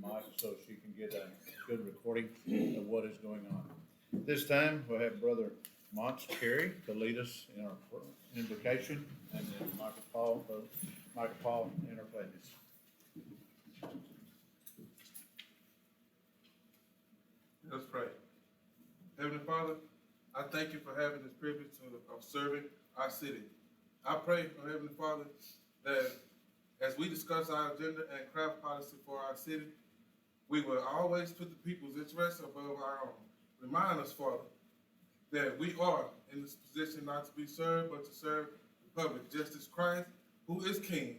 mic so she can get a good recording of what is going on. This time, we'll have Brother Montz Carey to lead us in our invocation, and then Michael Paul in our pledges. Let's pray. Heavenly Father, I thank you for having this privilege of serving our city. I pray, oh Heavenly Father, that as we discuss our agenda and craft policy for our city, we will always put the people's interests above our own. Remind us, Father, that we are in this position not to be served, but to serve the public, just as Christ, who is King,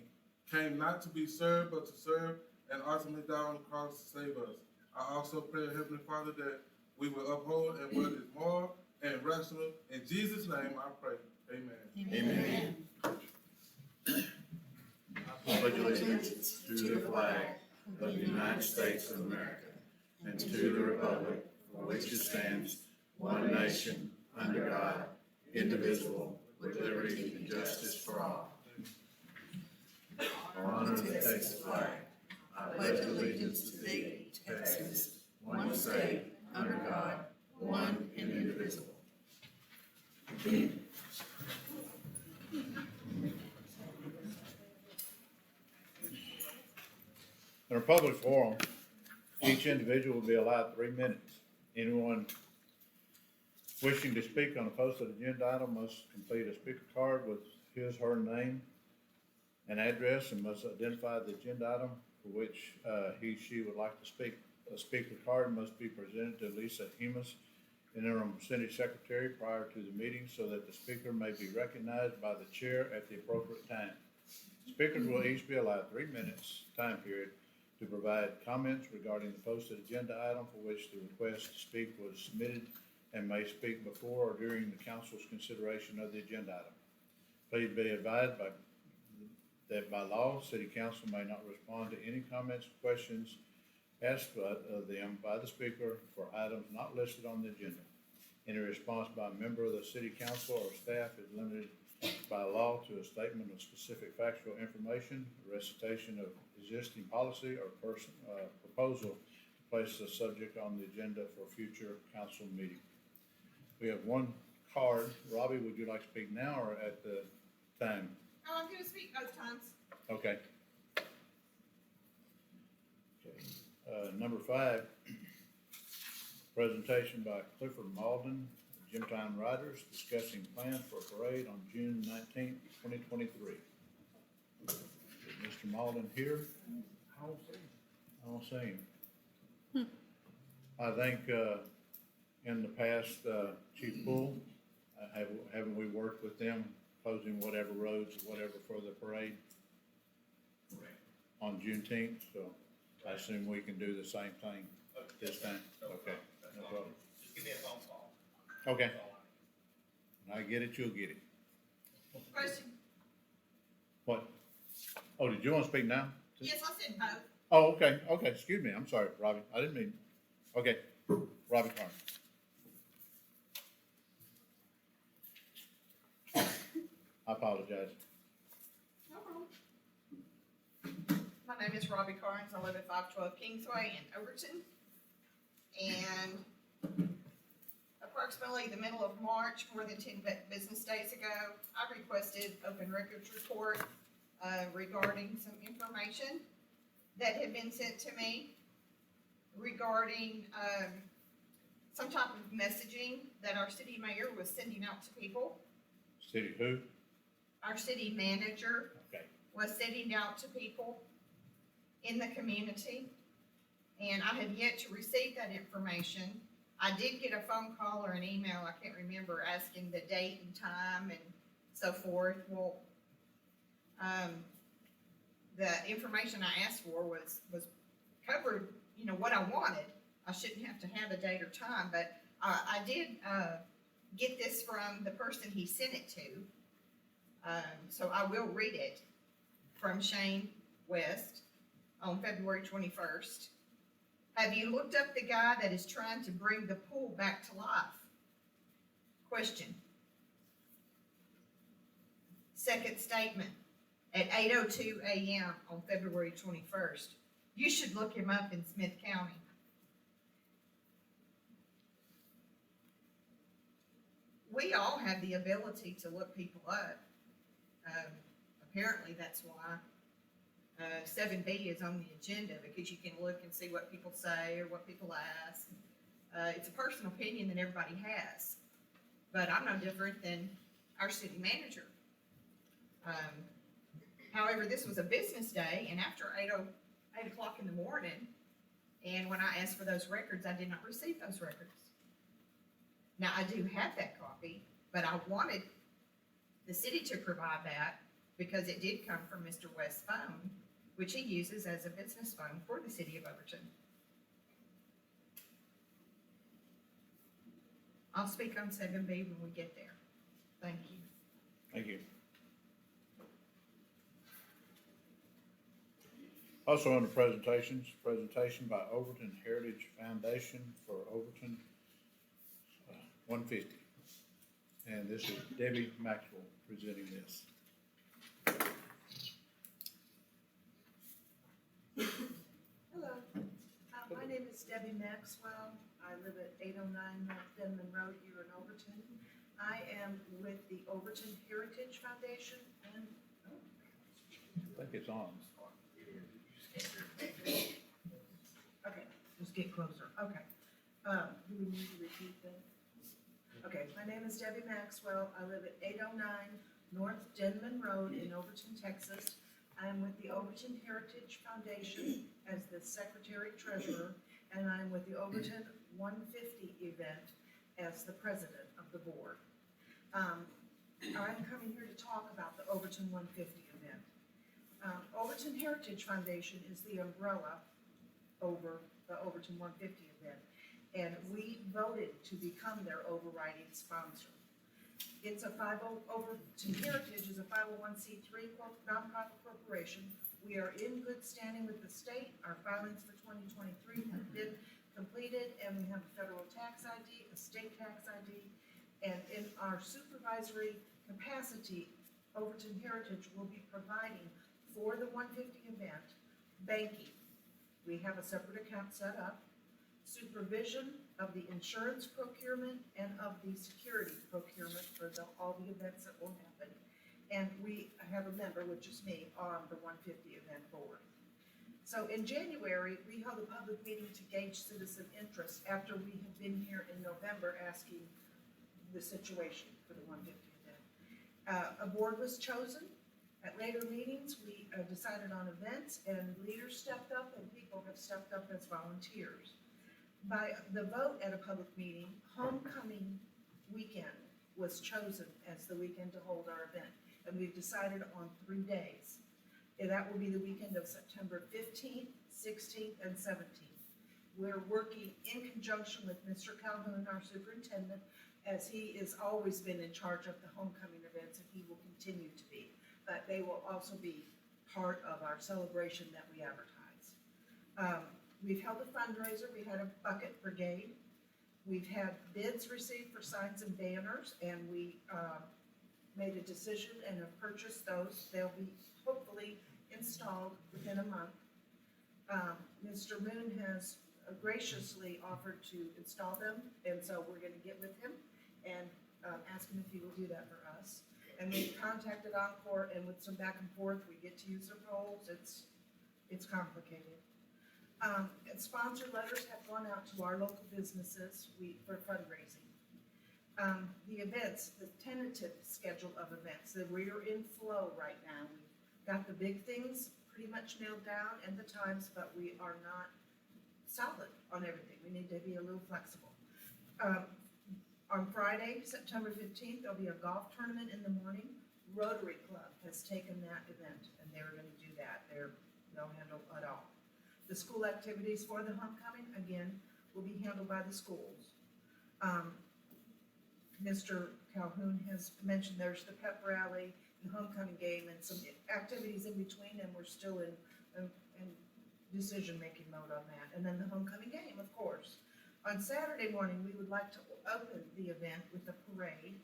came not to be served, but to serve and ultimately die on the cross to save us. I also pray, Heavenly Father, that we will uphold and what is moral and rational. In Jesus' name I pray. Amen. Amen. I pledge allegiance to the flag of the United States of America and to the republic for which it stands, one nation, under God, indivisible, with liberty and justice for all. For honor that takes the flag, I pledge allegiance to thee, Texas, one state, under God, one and indivisible. In a public forum, each individual will be allowed 3 minutes. Anyone wishing to speak on a posted agenda item must complete a speaker card with his/her name and address and must identify the agenda item for which he/she would like to speak. A speaker card must be presented to Lisa Hemus, interim city secretary, prior to the meeting so that the speaker may be recognized by the chair at the appropriate time. Speakers will each be allowed 3 minutes time period to provide comments regarding the posted agenda item for which the request to speak was submitted and may speak before or during the council's consideration of the agenda item. Please be advised that by law, city council may not respond to any comments or questions asked of them by the speaker for items not listed on the agenda. Any response by a member of the city council or staff is limited by law to a statement of specific factual information, a recitation of existing policy, or proposal to place the subject on the agenda for a future council meeting. We have one card. Robbie, would you like to speak now or at the time? Oh, I'm gonna speak both times. Okay. Number 5, presentation by Clifford Malden, Gym Time Riders, discussing plans for a parade on June 19th, 2023. Is Mr. Malden here? I don't see him. I think, in the past, Chief Poole, haven't we worked with them closing whatever roads, whatever for the parade? Correct. On Juneteenth, so I assume we can do the same thing this time. Okay, no problem. Just give me a phone call. Okay, That's all I when I get it, you'll get it. Question. What? Oh, did you want to speak now? Yes, I said both. Oh, okay, excuse me, I'm sorry, Robbie, I didn't mean, okay, Robbie Carter. I apologize. No problem. My name is Robbie Carnes. I live at 512 Kingsway in Overton. And approximately the middle of March, more than 10 business days ago, I requested open records report regarding some information that had been sent to me regarding some type of messaging that our city mayor was sending out to people. City who? Our city manager Okay, was sending out to people in the community, and I have yet to receive that information. I did get a phone call or an email, I can't remember, asking the date and time and so forth. Well, the information I asked for was covered, you know, what I wanted. I shouldn't have to have a date or time, but I did get this from the person he sent it to. So I will read it from Shane West on February 21st. Have you looked up the guy that is trying to bring the pool back to life? Question. Second statement, at 8:02 a.m. on February 21st. You should look him up in Smith County. We all have the ability to look people up. Apparently, that's why 7B is on the agenda, because you can look and see what people say or what people ask. It's a personal opinion that everybody has, but I'm no different than our city manager. However, this was a business day, and after 8 o'clock in the morning, and when I asked for those records, I did not receive those records. Now, I do have that copy, but I wanted the city to provide that because it did come from Mr. West's phone, which he uses as a business phone for the city of Overton. I'll speak on 7B when we get there. Thank you. Thank you. Also under presentations, presentation by Overton Heritage Foundation for Overton 150. And this is Debbie Maxwell presenting this. Hello, my name is Debbie Maxwell. I live at 809 North Denman Road here in Overton. I am with the Overton Heritage Foundation and, I think it's on. okay, just get closer, okay. Do we need to repeat that? Okay, my name is Debbie Maxwell. I live at 809 North Denman Road in Overton, Texas. I am with the Overton Heritage Foundation as the Secretary Treasurer, and I'm with the Overton 150 event as the President of the Board. I'm coming here to talk about the Overton 150 event. Overton Heritage Foundation is the umbrella over the Overton 150 event, and we voted to become their overriding sponsor. It's a Overton Heritage is a 501c3 nonprofit corporation. We are in good standing with the state. Our filings for 2023 have been completed, and we have a federal tax ID, a state tax ID, and in our supervisory capacity, Overton Heritage will be providing for the 150 event banking. We have a separate account set up, supervision of the insurance procurement and of the security procurement for all the events that will happen. And we have a member, which is me, on the 150 event board. So in January, we held a public meeting to gauge citizen interest after we had been here in November asking the situation for the 150 event. A board was chosen. At later meetings, we decided on events, and leaders stepped up and people have stepped up as volunteers. By the vote at a public meeting, homecoming weekend was chosen as the weekend to hold our event, and we've decided on 3 days. And that will be the weekend of September 15th, 16th, and 17th. We're working in conjunction with Mr. Calhoun, our superintendent, as he has always been in charge of the homecoming events, and he will continue to be. But they will also be part of our celebration that we advertise. We've held a fundraiser. We had a bucket brigade. We've had bids received for signs and banners, and we made a decision and have purchased those. They'll be hopefully installed within a month. Mr. Moon has graciously offered to install them, and so we're gonna get with him and ask him if he will do that for us. And we've contacted Encore, and with some back and forth, we get to use their poles. It's complicated. And sponsor letters have gone out to our local businesses for fundraising. The events, the tentative schedule of events, that we are in flow right now. We've got the big things pretty much nailed down and the times, but we are not solid on everything. We need to be a little flexible. On Friday, September 15th, there'll be a golf tournament in the morning. Rotary Club has taken that event, and they're gonna do that. They'll handle it all. The school activities for the homecoming, again, will be handled by the schools. Mr. Calhoun has mentioned there's the pep rally, the homecoming game, and some activities in between, and we're still in decision-making mode on that. And then the homecoming game, of course. On Saturday morning, we would like to open the event with a parade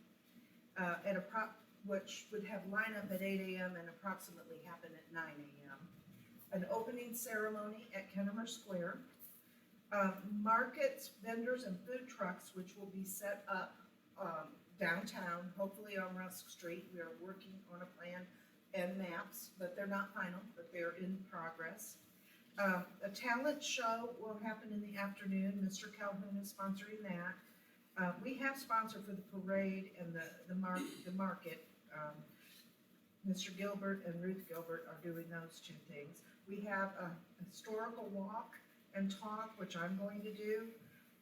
which would have lineup at 8 a.m. and approximately happen at 9 a.m. an opening ceremony at Kennemer Square, markets, vendors, and food trucks, which will be set up downtown, hopefully on Rusk Street. We are working on a plan and maps, but they're not final, but they're in progress. A talent show will happen in the afternoon. Mr. Calhoun is sponsoring that. We have sponsored for the parade and the market. Mr. Gilbert and Ruth Gilbert are doing those two things. We have a historical walk and talk, which I'm going to do,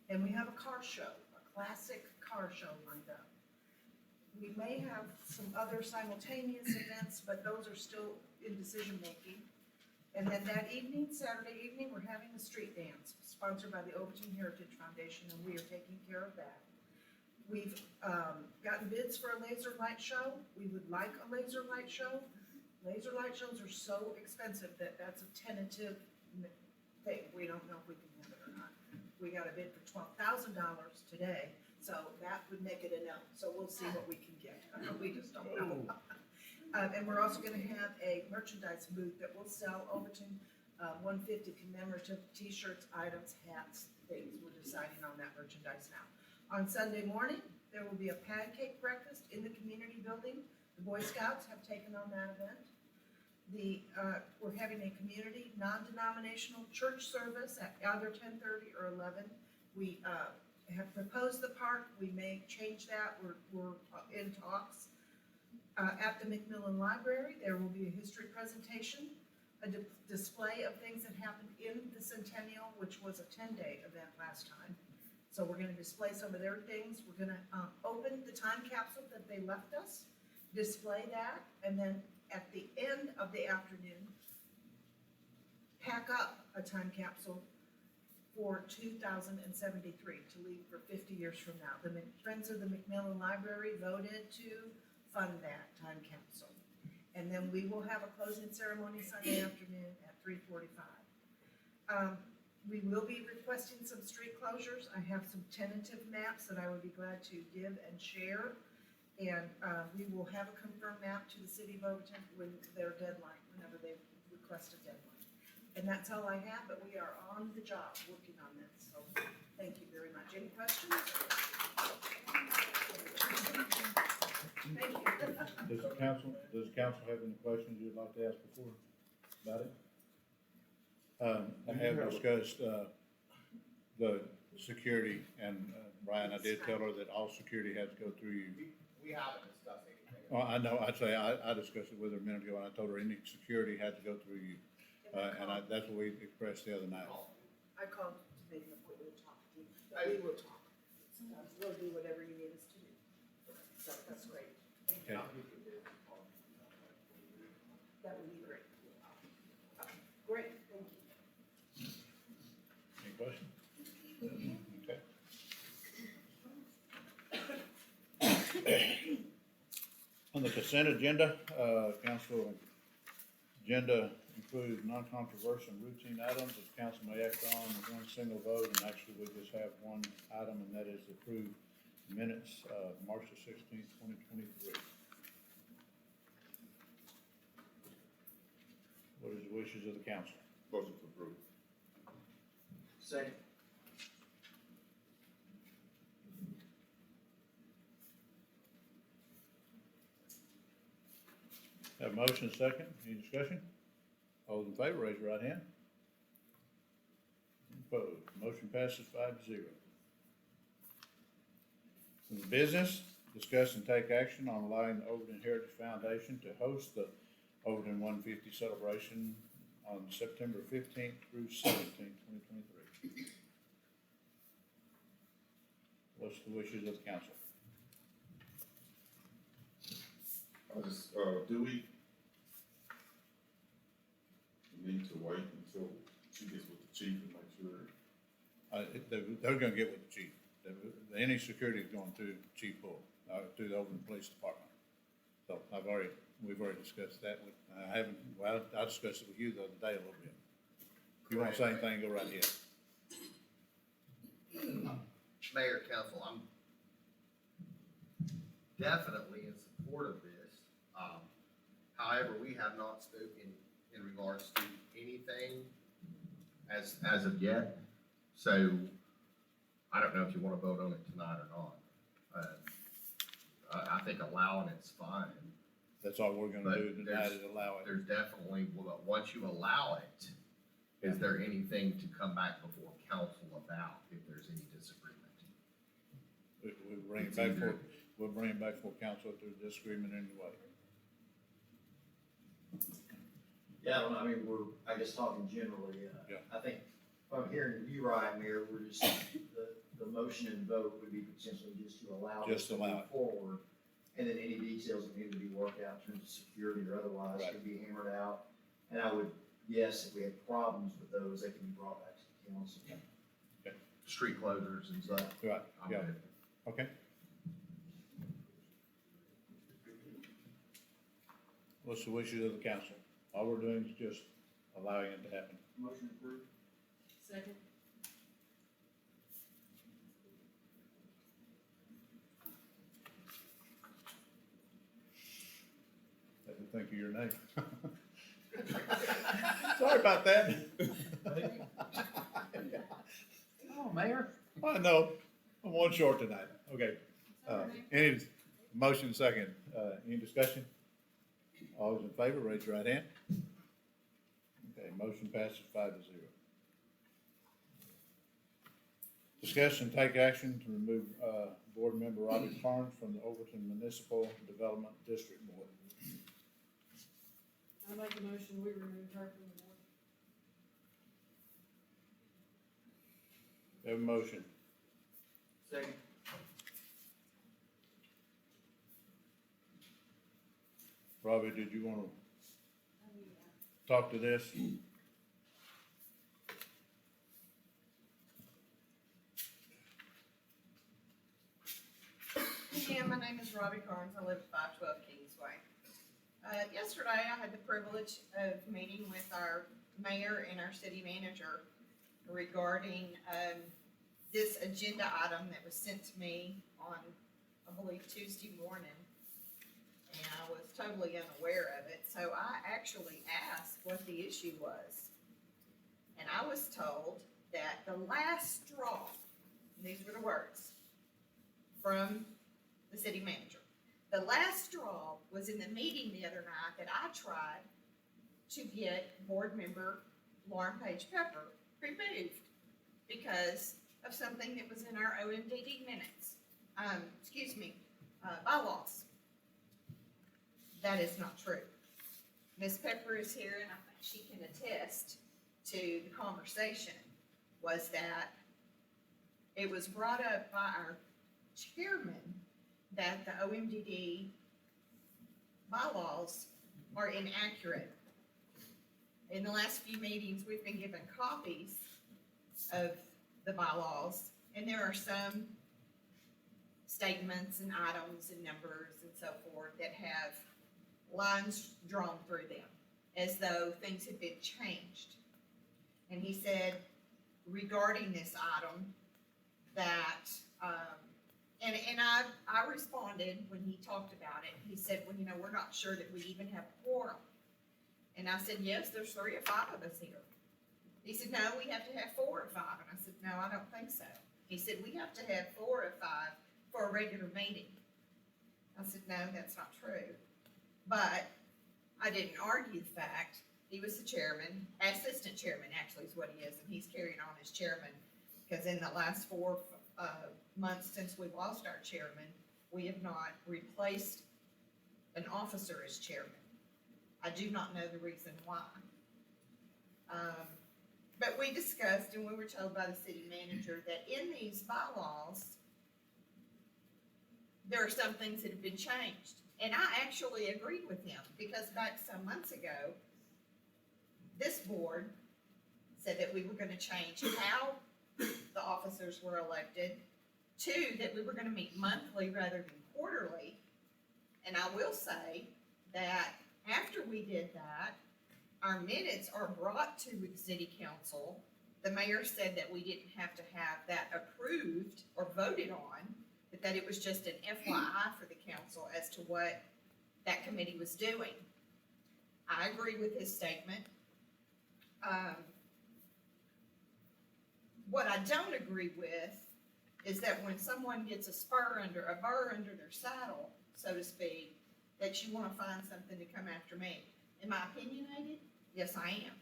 and we have a car show, a classic car show lined up. We may have some other simultaneous events, but those are still in decision-making. And then that evening, Saturday evening, we're having a street dance sponsored by the Overton Heritage Foundation, and we are taking care of that. We've gotten bids for a laser light show. We would like a laser light show. Laser light shows are so expensive that that's a tentative thing. We don't know if we can have it or not. We got a bid for $12,000 today, so that would make it a no. So we'll see what we can get. We just don't know. And we're also gonna have a merchandise booth that will sell Overton 150 commemorative t-shirts, items, hats, things. We're deciding on that merchandise now. On Sunday morning, there will be a pancake breakfast in the community building. The Boy Scouts have taken on that event. We're having a community, non-denominational church service at either 10:30 or 11. We have proposed the park. We may change that. We're in talks. At the McMillan Library, there will be a history presentation, a display of things that happened in the Centennial, which was a 10-day event last time. So we're gonna display some of their things. We're gonna open the time capsule that they left us, display that, and then at the end of the afternoon, pack up a time capsule for 2073 to leave for 50 years from now. The Friends of the McMillan Library voted to fund that time capsule. And then we will have a closing ceremony Sunday afternoon at 3:45. We will be requesting some street closures. I have some tentative maps that I would be glad to give and share. And we will have a confirmed map to the city of Overton when their deadline, whenever they request a deadline. And that's all I have, but we are on the job working on this. So thank you very much. Any questions? Thank you. Does the council have any questions you'd like to ask before about it? I have discussed, the security, and Brian, I did tell her that all security has to go through you. We haven't discussed anything. Well, I know, I discussed it with her a minute ago, and I told her any security had to go through you. And that's what we expressed the other night. I called to make an appointment to talk to you, but we will talk. We'll do whatever you need us to do. So that's great. Thank you. Okay. That would be great. Great, thank you. Any questions? Okay. On the consent agenda, council agenda includes non-controversial and routine items that the council may act on with one single vote, and actually we just have one item, and that is approved minutes of March the 16th, 2023. What is the wishes of the council? Motion to approve. Second. Have a motion, second, any discussion? All those in favor, raise your right hand. Opposed, motion passes 5-0. From the business, discuss and take action on allowing the Overton Heritage Foundation to host the Overton 150 celebration on September 15th through 17th, 2023. What's the wishes of the council? Do we need to wait until she gets with the chief and make sure? They're gonna get with the chief. Any security is going through Chief Bull, through the Overton Police Department. So we've already discussed that with, I discussed it with you the other day a little bit. If you wanna say anything, go right ahead. Mayor, council, I'm definitely in support of this. However, we have not spoken in in regards to anything as of yet. So I don't know if you wanna vote on it tonight or not. I think allowing it's fine. That's all we're gonna But do tonight is allow it. There's definitely, well, once you allow it, is there anything to come back before council about if there's any disagreement? We'll bring it back for, we'll bring it back for council if there's disagreement anyway. Yeah, I don't know, I mean, I guess talking generally, Yeah. I think, if I'm hearing you right, Mayor, we're just, the motion and vote would be potentially just to allow this Just to allow move it. forward. And then any details that need to be worked out in terms of security or otherwise Right. could be hammered out. And I would guess if we had problems with those, they can be brought back to the council. Street closures and stuff? Right, I'm yeah, good. okay. What's the wishes of the council? All we're doing is just allowing it to happen. Motion approved. Second. Let me think of your name. Sorry about that. Oh, Mayor. I know, I'm one short tonight. Okay. Any motion second, any discussion? All those in favor, raise your right hand. Okay, motion passes 5-0. Discuss and take action to remove, board member Robbie Carnes from the Overton Municipal Development District Board. I make a motion, we remove her from the board. We have a motion. Second. Robbie, did you wanna talk to this? Yeah, my name is Robbie Carnes, I live at 512 Kingsway. Yesterday, I had the privilege of meeting with our mayor and our city manager regarding, this agenda item that was sent to me on, I believe, Tuesday morning. And I was totally unaware of it, so I actually asked what the issue was. And I was told that the last straw, these were the words, from the city manager. The last straw was in the meeting the other night that I tried to get board member Lauren Page Pepper removed because of something that was in our OMDD minutes, bylaws. That is not true. Ms. Pepper is here and I think she can attest to the conversation, was that it was brought up by our chairman that the OMDD bylaws are inaccurate. In the last few meetings, we've been given copies of the bylaws, and there are some statements and items and numbers and so forth that have lines drawn through them, as though things had been changed. And he said regarding this item that, and I responded when he talked about it. He said, well, we're not sure that we even have a quorum. And I said, yes, there's 3 or 5 of us here. He said, no, we have to have 4 or 5. And I said, no, I don't think so. He said, we have to have 4 or 5 for a regular meeting. I said, no, that's not true. But I didn't argue the fact. He was the chairman, assistant chairman actually is what he is, and he's carrying on as chairman. Because in the last 4 months since we lost our chairman, we have not replaced an officer as chairman. I do not know the reason why. But we discussed and we were told by the city manager that in these bylaws, there are some things that have been changed. And I actually agreed with him because back some months ago, this board said that we were gonna change how the officers were elected. 2, that we were gonna meet monthly rather than quarterly. And I will say that after we did that, our minutes are brought to the city council. The mayor said that we didn't have to have that approved or voted on, but that it was just an FYI for the council as to what that committee was doing. I agree with his statement. What I don't agree with is that when someone gets a burr under their saddle, so to speak, that you wanna find something to come after me. Am I opinionated? Yes, I am.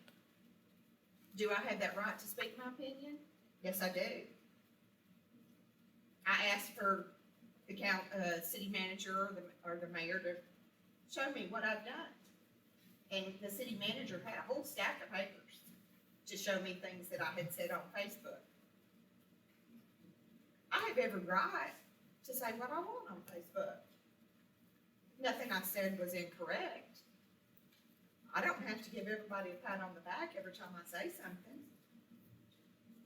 Do I have that right to speak my opinion? Yes, I do. I asked for the city manager or the mayor to show me what I've done. And the city manager had a whole stack of papers to show me things that I had said on Facebook. I have every right to say what I want on Facebook. Nothing I said was incorrect. I don't have to give everybody a pat on the back every time I say something.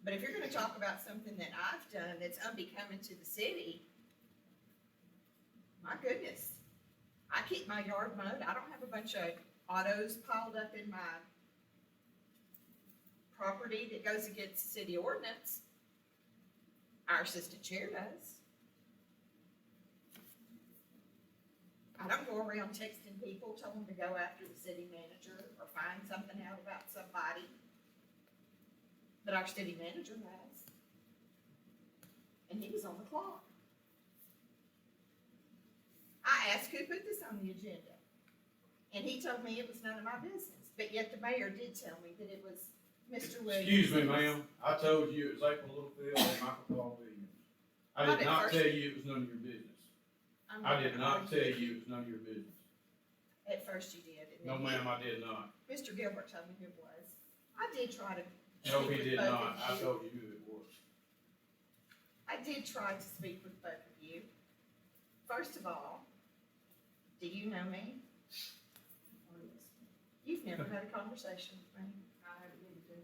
But if you're gonna talk about something that I've done that's unbecoming to the city, my goodness, I keep my yard mowed. I don't have a bunch of autos piled up in my property that goes against city ordinance. Our assistant chair does. I don't go around texting people, telling them to go after the city manager or find something out about somebody. But our city manager has. And he was on the clock. I asked who put this on the agenda. And he told me it was none of my business, but yet the mayor did tell me that it was Mr. Williams. Excuse me, ma'am, I told you it was April Littlefield and Michael Paul Williams. I Not did at not first. tell you it was none of your business. I'm I did gonna not argue. tell you it was none of your business. At first you did. And No, then ma'am, I did not. Mr. Gilbert told me who it was. I did try to. No, speak he with did both not. of I you. told you who it was. I did try to speak with both of you. First of all, do you know me? You've never had a conversation with me. I haven't needed to.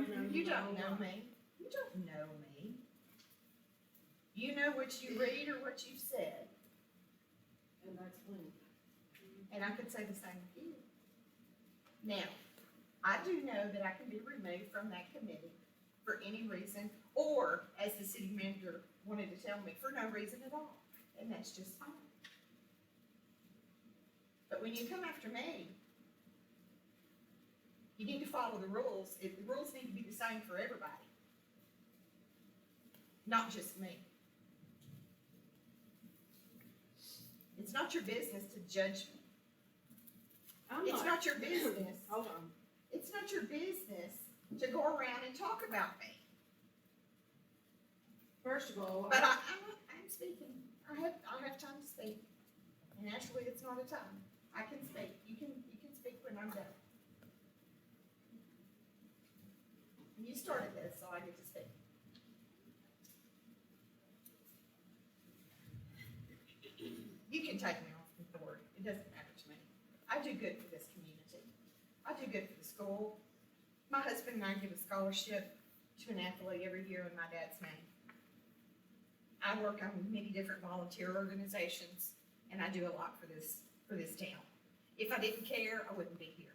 I've known You my don't whole know life. me. You don't know me. You know what you read or what you've said, And that's plenty. and I could say the same of you. Now, I do know that I can be removed from that committee for any reason, or, as the city manager wanted to tell me, for no reason at all, and that's just fine. But when you come after me, you need to follow the rules. The rules need to be the same for everybody, not just me. It's not your business to judge me. It's not your business. Hold on. It's not your business to go around and talk about me. First of all, But I'm speaking. I have time to speak. And actually, it's not a time. I can speak. You can speak when I'm done. You started this, so I get to speak. You can take me off the board. It doesn't matter to me. I do good for this community. I do good for the school. My husband and I give a scholarship to an athlete every year in my dad's name. I work on many different volunteer organizations, and I do a lot for this town. If I didn't care, I wouldn't be here.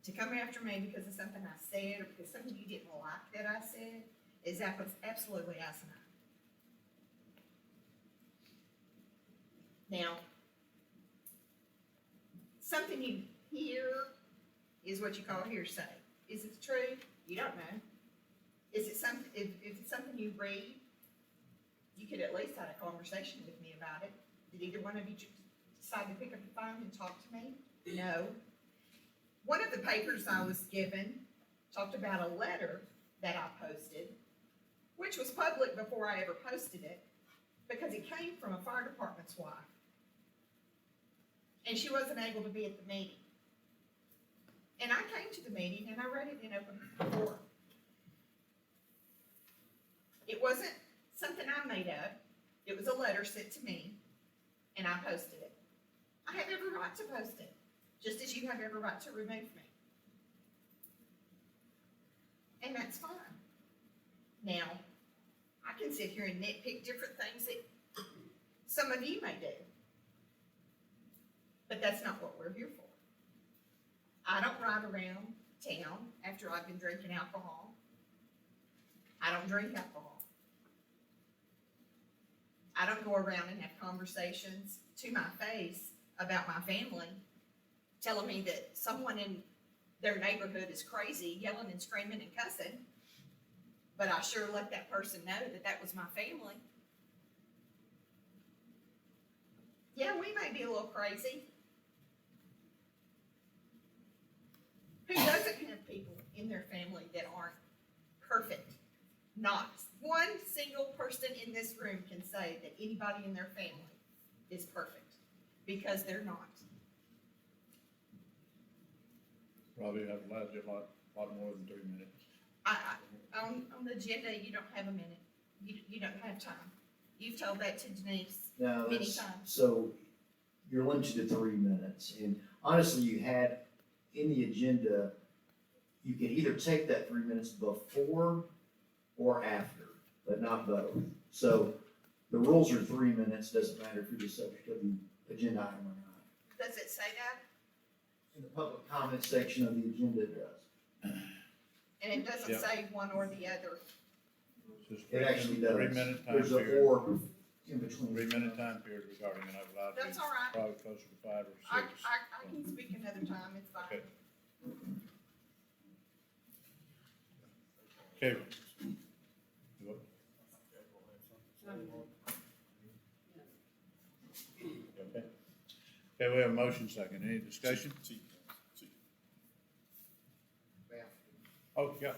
To come after me because of something I said or because something you didn't like that I said is absolutely asinine. Now, something you hear is what you call hearsay. Is it true? You don't know. Is it something, if it's something you read, you could at least have a conversation with me about it. Did either one of you decide to pick up the phone and talk to me? No. One of the papers I was given talked about a letter that I posted, which was public before I ever posted it, because it came from a fire department's wife. And she wasn't able to be at the meeting. And I came to the meeting and I read it in open forum. It wasn't something I made up. It was a letter sent to me, and I posted it. I have every right to post it, just as you have every right to remove me. And that's fine. Now, I can sit here and nitpick different things that some of you may do. But that's not what we're here for. I don't ride around town after I've been drinking alcohol. I don't drink alcohol. I don't go around and have conversations to my face about my family, telling me that someone in their neighborhood is crazy, yelling and screaming and cussing. But I sure let that person know that that was my family. Yeah, we may be a little crazy. Who doesn't have people in their family that aren't perfect? Not one single person in this room can say that anybody in their family is perfect, because they're not. Probably have allowed you a lot more than 3 minutes. On the agenda, you don't have a minute. You don't have time. You've told that to Denise No, many that's, times. so you're limited to 3 minutes, and honestly, you had in the agenda, you can either take that 3 minutes before or after, but not both. So the rules are 3 minutes, doesn't matter if you're the subject of the agenda item or not. Does it say that? In the public comment section of the agenda, it does. And it doesn't Yeah. say one or the other. It's just It actually does. 3 minute time There's a period. or in between. 3 minute time period regarding it, I've allowed you That's all right. probably closer to 5 or 6. I can speak another time, it's fine. Okay. Okay. What? Okay. Okay, we have a motion second. Any discussion? Oh, yeah.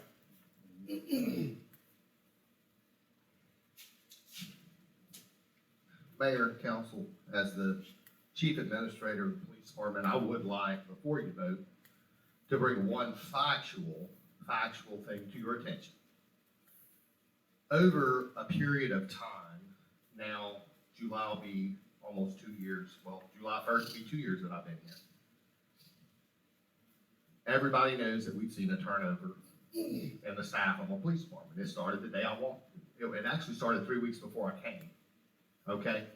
Mayor and council, as the chief administrator of the police department, I would like, before you vote, to bring one factual thing to your attention. Over a period of time, now July will be almost 2 years, well, July 1st will be 2 years that I've been here. Everybody knows that we've seen a turnover in the staff of the police department. It started the day I walked. It actually started 3 weeks before I came. Okay?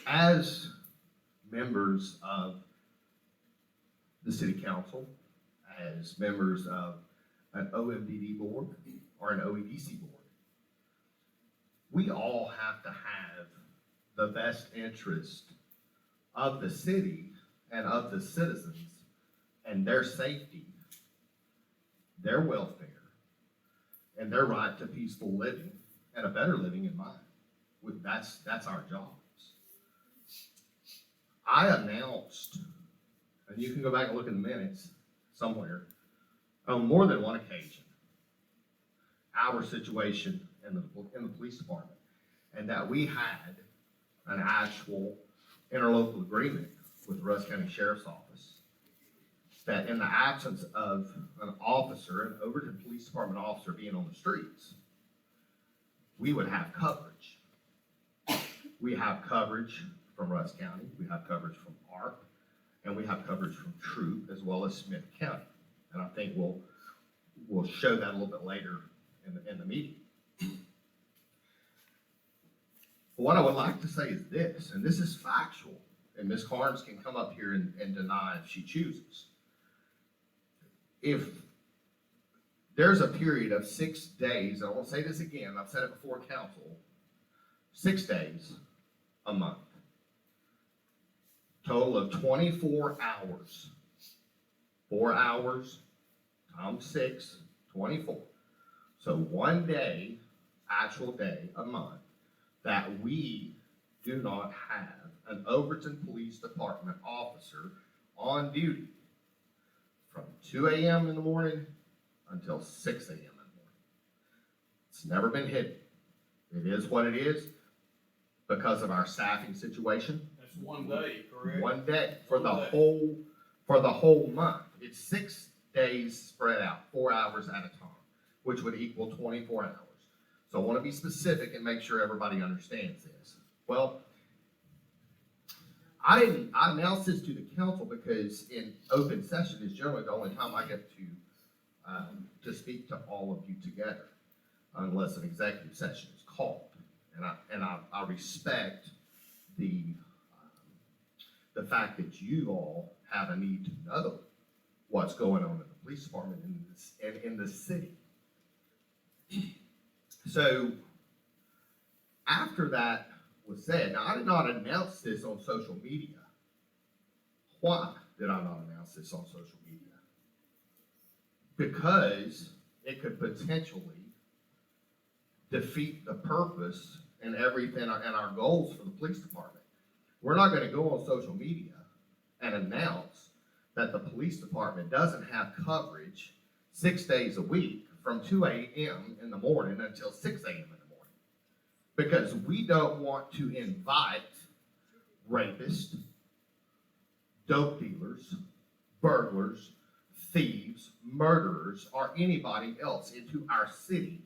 As members of the city council, as members of an OMDD board or an OEDC board, we all have to have the best interest of the city and of the citizens and their safety, their welfare, and their right to peaceful living and a better living in mind. That's our jobs. I announced, and you can go back and look in the minutes somewhere, on more than one occasion, our situation in the police department, and that we had an actual interlocal agreement with Russ County Sheriff's Office, that in the absence of an officer, an Overton Police Department officer being on the streets, we would have coverage. We have coverage from Russ County, we have coverage from ARP, and we have coverage from Troop, as well as Smith County. And I think we'll show that a little bit later in the meeting. What I would like to say is this, and this is factual, and Ms. Carnes can come up here and deny if she chooses. If there's a period of 6 days, and I won't say this again, I've said it before council, 6 days a month, total of 24 hours, 4 hours times 6, 24. So 1 day, actual day a month, that we do not have an Overton Police Department officer on duty from 2 a.m. in the morning until 6 a.m. in the morning. It's never been hidden. It is what it is because of our staffing situation. That's 1 day, correct? 1 day for the 1 day. whole month. It's 6 days spread out, 4 hours at a time, which would equal 24 hours. So I want to be specific and make sure everybody understands this. Well, I announced this to the council because in open session is generally the only time I get to speak to all of you together, unless an executive session is called. And I respect the fact that you all have a need to know what's going on in the police department in the city. So after that was said. Now, I did not announce this on social media. Why did I not announce this on social media? Because it could potentially defeat the purpose and everything and our goals for the police department. We're not gonna go on social media and announce that the police department doesn't have coverage 6 days a week from 2 a.m. in the morning until 6 a.m. in the morning. Because we don't want to invite rapists, dope dealers, burglars, thieves, murderers, or anybody else into our city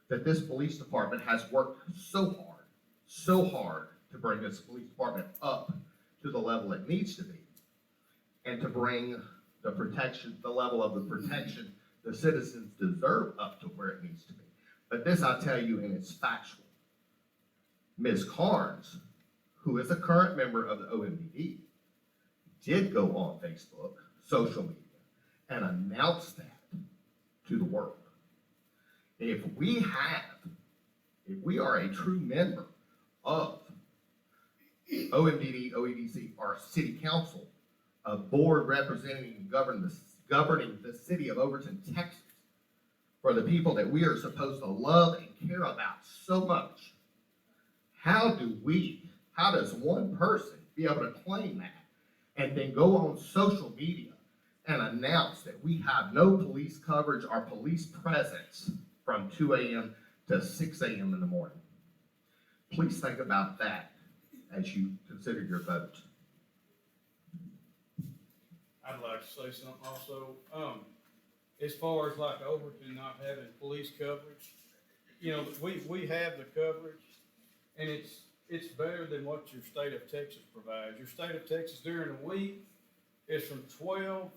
that this police department has worked so hard to bring this police department up to the level it needs to be, and to bring the protection, the level of the protection the citizens deserve up to where it needs to be. But this I tell you, and it's factual. Ms. Carnes, who is a current member of the OMBD, did go on Facebook, social media, and announce that to the world. If we are a true member of OMDD, OEDC, our city council, a board representing and governing the city of Overton, Texas, for the people that we are supposed to love and care about so much, how does one person be able to claim that and then go on social media and announce that we have no police coverage or police presence from 2 a.m. to 6 a.m. in the morning? Please think about that as you consider your vote. I'd like to say something also. As far as like Overton not having police coverage, you know, we have the coverage, and it's better than what your state of Texas provides. Your state of Texas during the week is from 12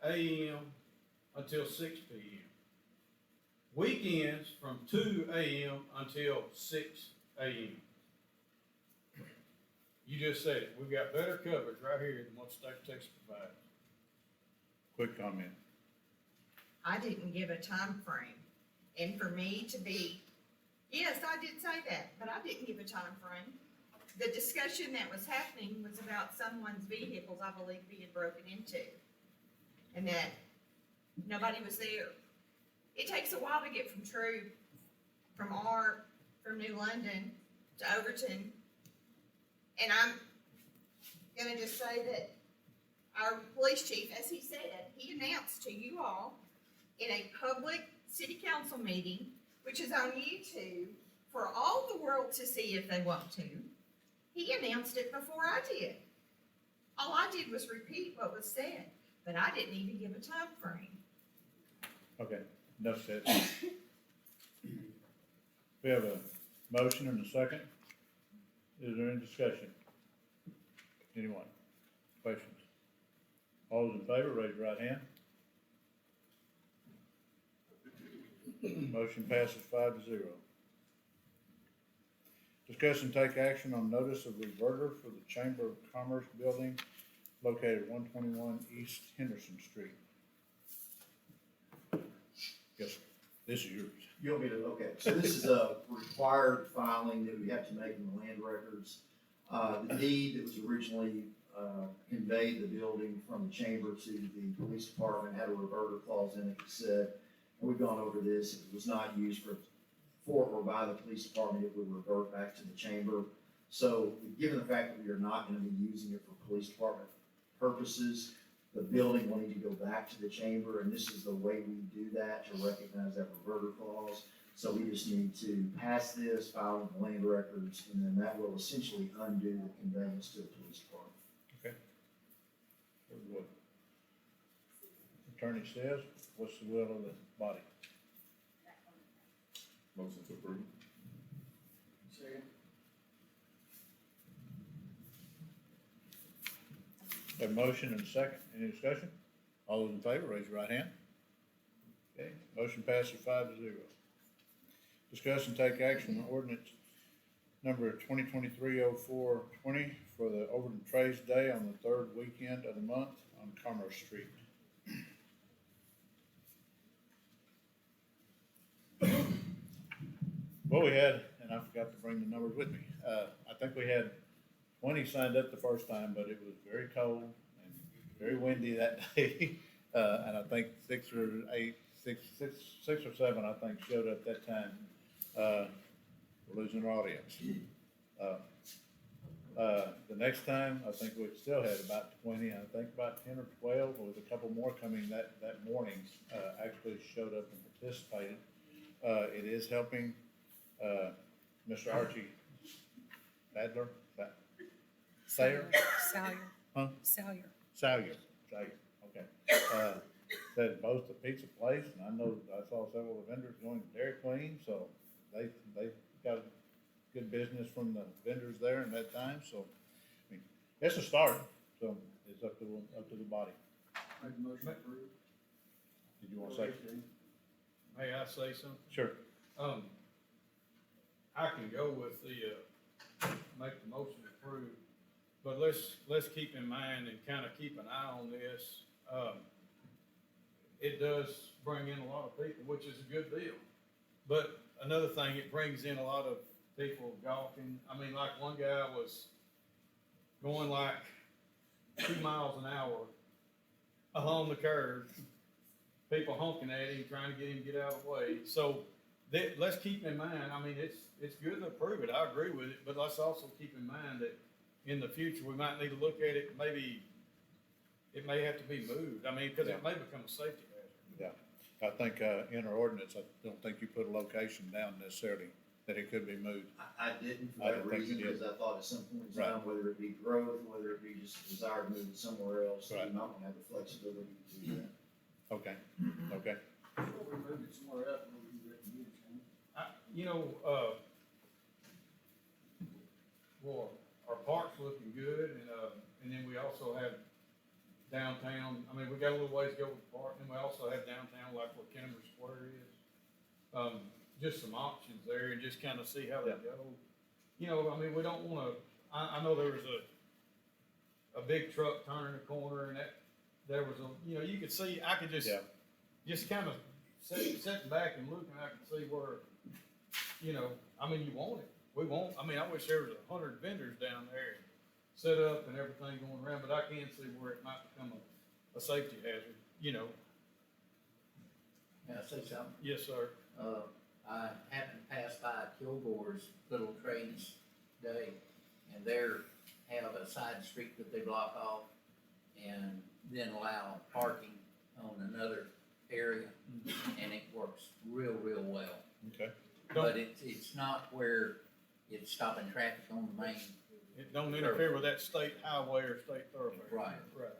a.m. until 6 p.m. Weekends from 2 a.m. until 6 a.m. You just said it. We've got better coverage right here than what the state of Texas provides. Quick comment. I didn't give a time frame, and for me to be, yes, I did say that, but I didn't give a time frame. The discussion that was happening was about someone's vehicles, I believe, being broken into, and that nobody was there. It takes a while to get from from New London to Overton, and I'm gonna just say that our police chief, as he said, he announced to you all in a public city council meeting, which is on YouTube for all the world to see if they want to. He announced it before I did. All I did was repeat what was said, but I didn't even give a time frame. Okay, enough said. We have a motion and a second. Is there any discussion? Anyone? Questions? All those in favor, raise your right hand. Motion passes 5-0. Discuss and take action on notice of reverter for the Chamber of Commerce building located 121 East Henderson Street. Yes, this is yours. You want me to, okay, so this is a required filing that we have to make in the land records. The deed that was originally, conveyed the building from the chamber to the police department had a reverter clause in it that said, and we've gone over this, if it was not used for or by the police department, it would revert back to the chamber. So, given the fact that we are not gonna be using it for police department purposes, the building will need to go back to the chamber, and this is the way we do that to recognize that reverter clause. So we just need to pass this, file in the land records, and then that will essentially undo the conveyance to the police department. What attorney says, what's the will of the body? Motion to approve. Second. Have a motion and a second. Any discussion? All those in favor, raise your right hand. Okay, motion passes 5-0. Discuss and take action on ordinance number 2023-0420 for the Overton Trades Day on the third weekend of the month on Commerce Street. Well, we had, and I forgot to bring the numbers with me, think we had 20 signed up the first time, but it was very cold and very windy that day. And I think six or seven, I think, showed up that time. We're losing our audience. The next time, I think we still had about 20, I think about 10 or 12, with a couple more coming that morning, actually showed up and participated. It is helping, Mr. Archie Badler, Sayer? Salyer. Huh? Salyer. Salyer, okay. Said both the pizza place, and I know, I saw several of the vendors going to Dairy Queen, so they got good business from the vendors there in that time, so, I mean, it's a start, so it's up to the body. Make a motion approved. Did you want to say? May I say something? Sure. I can go with the, make the motion approved, but let's keep in mind and kind of keep an eye on this. It does bring in a lot of people, which is a good deal. But another thing, it brings in a lot of people gawking. I mean, like one guy was going like 2 miles an hour along the curve, people honking at him, trying to get him to get out of the way. So let's keep in mind, I mean, it's good to approve it, I agree with it, but let's also keep in mind that in the future, we might need to look at it, maybe it may have to be moved. I mean, because it may become a safety hazard. Yeah, I think, in our ordinance, I don't think you put a location down necessarily, that it could be moved. I didn't I for that didn't think you reason, did. because I thought at some point in Right. time, whether it be growth, whether it be just a desire to move it somewhere else, you Right. might want to have the flexibility to do that. Okay, okay. Before we move it somewhere else, what would you recommend, Shane? Well, our park's looking good, and then we also have downtown, I mean, we got a little ways to go with the park, and we also have downtown, like where Kennemer Square is. Just some options there, and just kind of see how they go. You know, I mean, we don't wanna, I know there was a big truck turning the corner, and there was you could see, I could Yeah. just kind of sitting back and looking, I could see where, I mean, you want it. We want, I mean, I wish there was 100 vendors down there set up and everything going around, but I can see where it might become a safety hazard, Can I say something? Yes, sir. I happened to pass by Kilgore's Little Trades Day, and they're have a side street that they block off and then allow parking on another area, and it works real well. Okay. But it's not where it's stopping traffic on the main. It don't interfere with that state highway or state thoroughfare. Right. Right.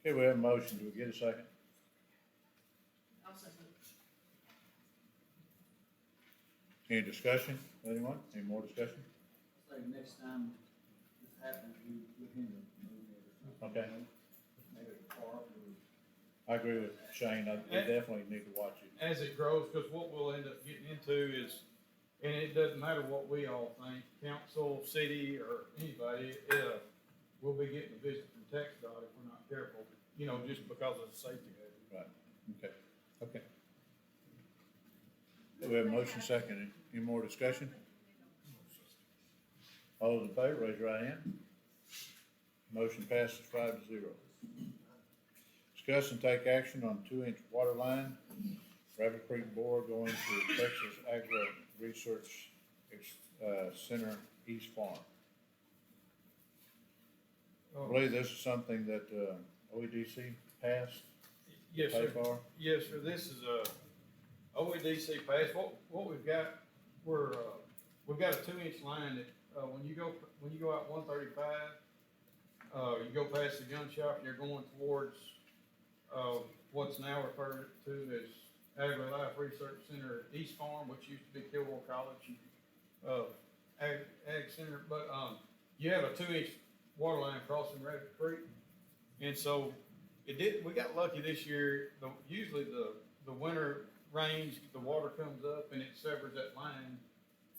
Okay, we have a motion. Do we get a second? I'll second. Any discussion? Anyone? Any more discussion? Say next time this happens, we look into it. Okay. Maybe a park or. I agree with Shane. We definitely need to watch it. As it grows, because what we'll end up getting into is, and it doesn't matter what we all think, council, city, or anybody, we'll be getting a visit from TxDOT if we're not careful, just because of the safety hazard. Right, okay. We have a motion second. Any more discussion? All those in favor, raise your right hand. Motion passes 5-0. Discuss and take action on 2-inch water line, Rabbit Creek Bore going to Texas Agri Research Center East Farm. I believe this is something that, OEDC passed, Yes, paid sir. for. Yes, sir, this is a OEDC pass, what we've got, we've got a 2-inch line that, when you go out 135, you go past the gun shop and you're going towards, what's now referred to as Agri Life Research Center East Farm, which used to be Kilgore College, Ag Center, but, you have a 2-inch water line crossing Rabbit Creek. And so we got lucky this year, usually the winter rains, the water comes up and it severs that line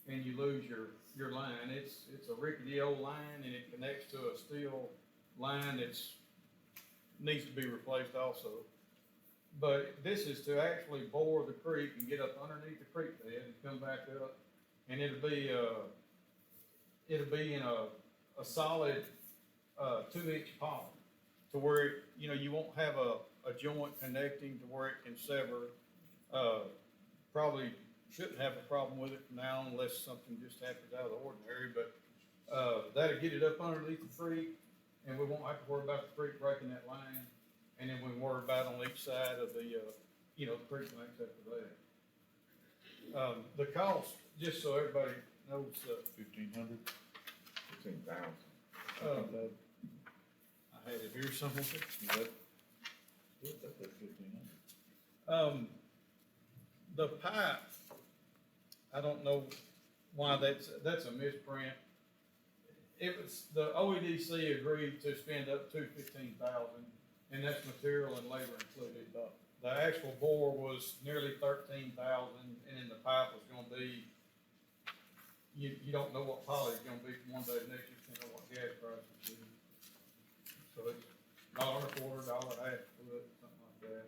and you lose your line. It's a rickety old line and it connects to a steel line needs to be replaced also. But this is to actually bore the creek and get up underneath the creek bed and come back up. And it'll be, it'll be in a solid, 2-inch poly, to where, you know, you won't have a joint connecting to where it can sever. Probably shouldn't have a problem with it from now on unless something just happens out of the ordinary, but, that'll get it up underneath the creek, and we won't have to worry about the creek breaking that line, and then we can worry about on each side of the, you know, the creek banks after that. The cost, just so everybody knows, 1,500. 15,000. I had it here somewhere. Is that? That's 1,500. The pipe, I don't know why that's a misprint. It was, the OEDC agreed to spend up to 15,000, and that's material and labor included. The actual bore was nearly 13,000, and then the pipe was gonna be, you don't know what poly is gonna be from one day to the next, you don't know what gas prices do. So it's $1.25, $1.50 foot, something like that.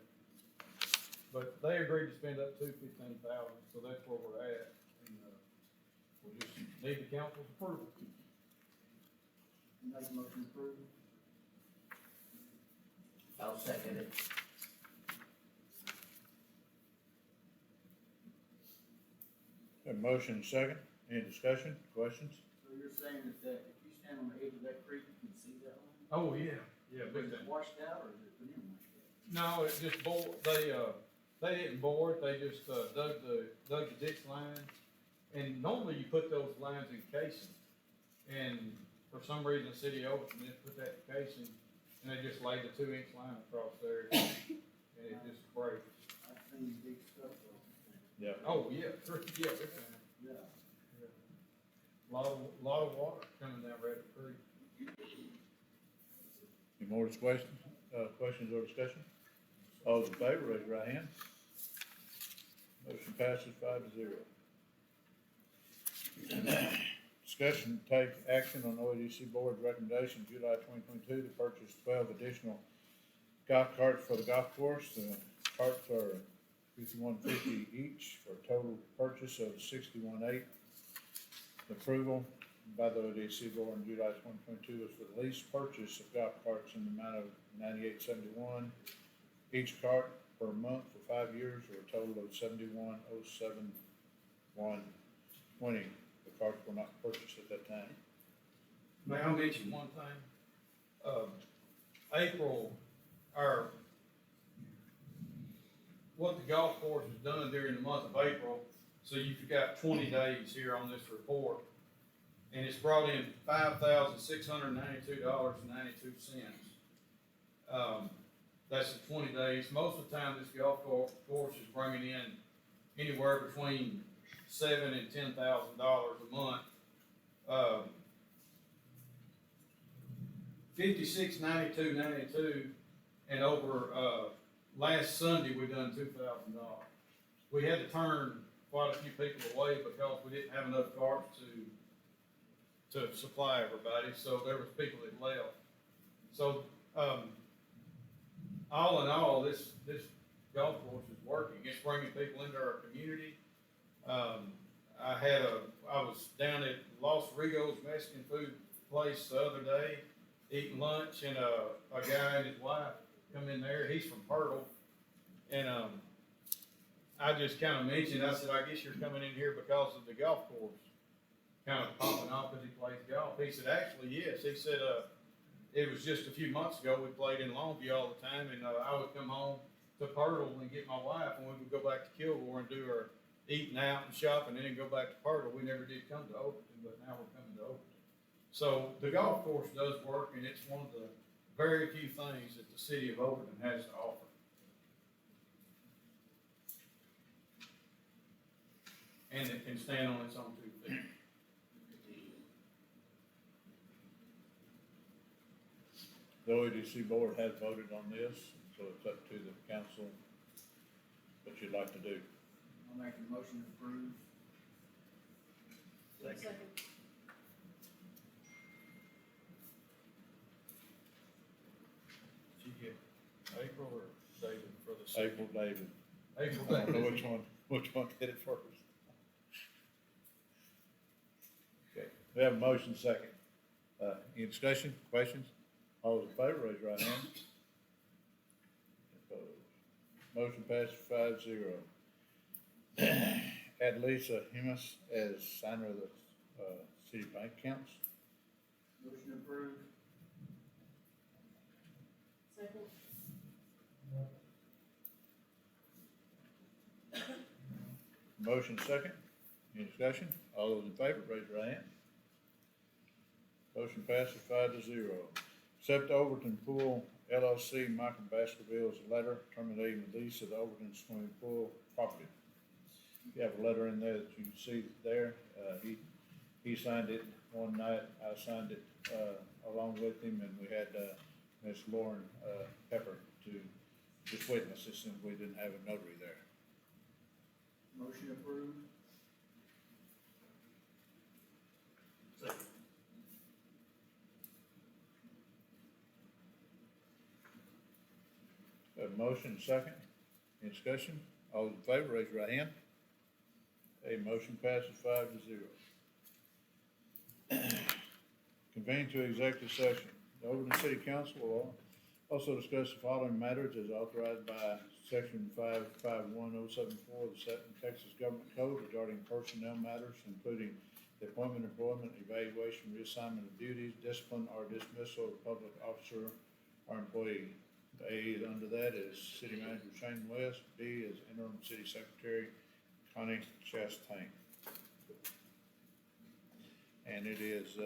But they agreed to spend up to 15,000, so that's where we're at, and, we just need the council's approval. Make a motion approved. I'll second it. A motion second, any discussion, questions? So you're saying that if you stand on the edge of that creek, you can see that line? Oh, yeah, big Is it time. washed out or is it been washed out? No, it just bored, they didn't bore it, they just, dug the ditch line. And normally you put those lines in casing, and for some reason the city of Overton didn't put that in casing, and they just laid the 2-inch line across there, and it just breaks. I've seen big stuff like Yeah. Oh, yeah, big time. that. Yeah. Lot of water coming down Rabbit Creek. Any more questions, questions or discussion? All those in favor, raise your right hand. Motion passes 5-0. Discussion to take action on OEDC Board recommendation July 2022 to purchase 12 additional golf carts for the golf course. The carts are $51.50 each for a total purchase of $61.8. Approval by the OEDC Board in July 2022 was for the lease purchase of golf carts in the amount of $98.71 each cart per month for 5 years, or a total of $71,071.20. The carts were not purchased at that time. May I mention one thing? What the golf course has done during the month of April, so you've got 20 days here on this report, and it's brought in $5,692.92. That's the 20 days. Most of the time, this golf course is bringing in anywhere between $7,000 and $10,000 a month. $56.92.92, and over last Sunday we done $2,000. We had to turn quite a few people away because we didn't have enough carts to supply everybody. So there was people that left. So all in all, this golf course is working. It's bringing people into our community. I was down at Los Rigos Mexican food place the other day, eating lunch, and a guy and his wife come in there. He's from Purtle, and I just kind of mentioned, I said, I guess you're coming in here because of the golf course kind of popping off because he plays golf. He said, actually, yes. He said, it was just a few months ago, we played in Longview all the time, and I would come home to Purtle and get my wife, and we would go back to Kilgore and do our eating out and shopping, and then go back to Purtle. We never did come to Overton, but now we're coming to Overton. So the golf course does work, and it's one of the very few things that the city of Overton has to offer. And it can stand on its own 2 feet. The OEDC Board has voted on this, so it's up to the council what you'd like to do. I'll make a motion to approve. Second. Did you get April or David for the second? April, David. April, I don't know David. which one did it first. Okay, We have a motion second. Any discussion, questions? All those in favor, raise your right hand. Opposed. Motion passes 5-0. Add Lisa Humus as signer of the, city bank accounts. Motion approved. Second. Motion second. Any discussion? All those in favor, raise your right hand. Motion passes 5-0. Accept Overton Pool LLC, Michael Baskerville's letter terminating the lease of the Overton swimming pool property. You have a letter in there that you can see there. He signed it one night. I signed it, along with him, and we had, Ms. Lauren, Pepper to just witness this, and we didn't have a notary there. Motion approved. Have a motion second. Any discussion? All those in favor, raise your right hand. Okay, motion passes 5-0. Convene to executive session. The Overton City Council will also discuss the following matters as authorized by section 551074 of the Texas Government Code regarding personnel matters, including the appointment, employment, evaluation, reassignment of duties, discipline, or dismissal of a public officer or employee. A is under that is City Manager Shane West. B is Interim City Secretary Connie Chastain. And it is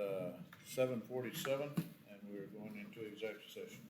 7:47, and we're going into executive session.